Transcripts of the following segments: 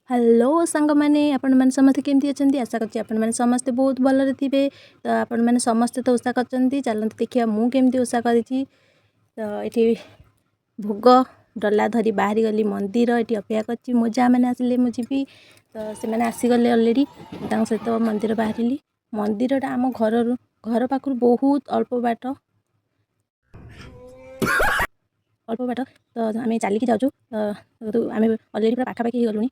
Hello सांग मैंने आपण मैंने समस्ते केमती अच्छा आशा करছি आपण मैंने समस्ते बहुत भलरे थे। तो आपण मैंने समस्ते तो ओषा करचंती चलते देखिए मु केमती ओषा करी। तो ये भोग डला धरी बाहरी गली मंदिर ये अपेक्षा करची मो जा मैंने आसिले मु जीवी। तो से मैंने आसीगले अलरेडी सहित मंदिर बाहरी मंदिरटा आम घर पाखर बहुत अल्प बाट तो आम चलिकी जाऊँ। तो आम अलरेडी पूरा पाखापाखि गलुणी।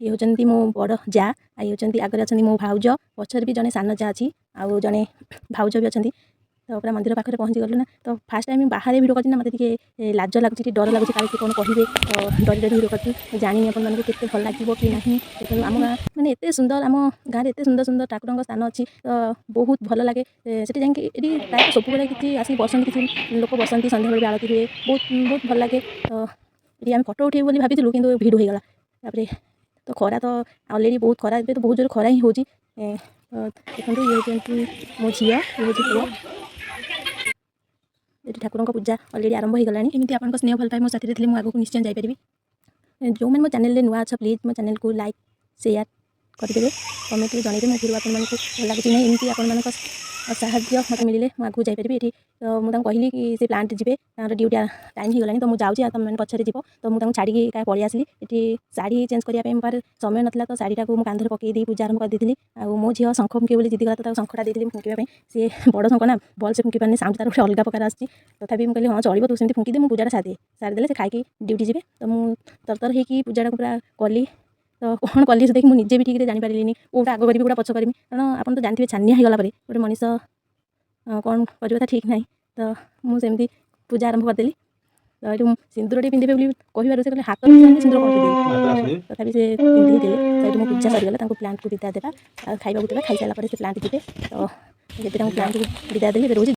ये होचंती मो बड़ जा ये होचंती आगे अच्छा मो भाउज पछर भी जड़े सान जा अच्छी आउ जड़े भाउज भी अच्छा। तो पूरा मंदिर पाखे पहुँची गलु ना। तो फास्ट टाइम बाहर भिड कर मत लाज लगुच डर लगुच काले कौन कहे। तो डरी डरी भिड कर जानी अपन मानक केते भल लगे कि ना। आम गाँ मैंने एत सुंदर आम गाँव में एत सुंदर सुंदर ठाकुर स्थान अच्छी। तो बहुत भल लगे से जाकि प्राय सब कि आसिक बसती किसी लोक बसती सन्ध्या बेल आरती हुए बहुत बहुत भल लगे। तो ये आम फटो उठे भाभी कि भिड हो गला। तो खरा तो अलरेडी बहुत खरा तो बहुत जोर खरा ही हो। देखो ये होती मो झी ये हूँ पुआ ये ठाकुर पूजा अलरेडी आरंभ हो गलानी। एमती आप स्नेह भल पाए मो साथी थे मुझे आगे निश्चय जापरि। जो मैंने मो चैनल नुआ अच्छा प्लीज मो चैनल को लाइक शेयर करदे कमेंट में जनइबे मो भिडियो आपको भल लगे नहीं। एमती आप साहाଯ୍य मत मिले मुझे आगू जापरि। ये मुझे कहली कि से प्लांट जी ड्यूटी टाइम हो गलानी। तो मुझे जाऊँगी तुम मैंने पछे जीव। तो मुझे छाड़ी क्या पलि आसली ये शाढ़ी चेंज करने मोर समय नाला। तो शाढ़ी को कांधर पकईदी पूजा आरंभ कर देती। मो झील शंख फुंके बोली जिद गला। तो शंखटा देती फुंकवाई सी बड़ शंख ना भल से फुंकी पारे साउंड तार अलग प्रकार आसी। तथापि मुझे हाँ चलो तू सेमती फुंकीदे मु पूजा सारीदे से खाई ड्यूटी जी। तो मुझे तरतर होगी पूजा पूरा कली। तो कौन कली से देखिए मुझे भी ठीक से जापरिनी कौटा आग करी कौटा पछ करी। कारण आप जानते हैं छानिया होगला गोटे मनीष कौन कर ठीक ना। तो मुझे पूजा आरंभ करदेली। तो ये सिंदूर टे पिंधे बोली कह से हाथ सिंदूर कौन तथापि से पिंधे देले। तो पूजा सरीगला प्लांट को विदा देवा खाइबा देवा खाई सारा से प्लांट जी। तो ये प्लांट को विदा देली रोज।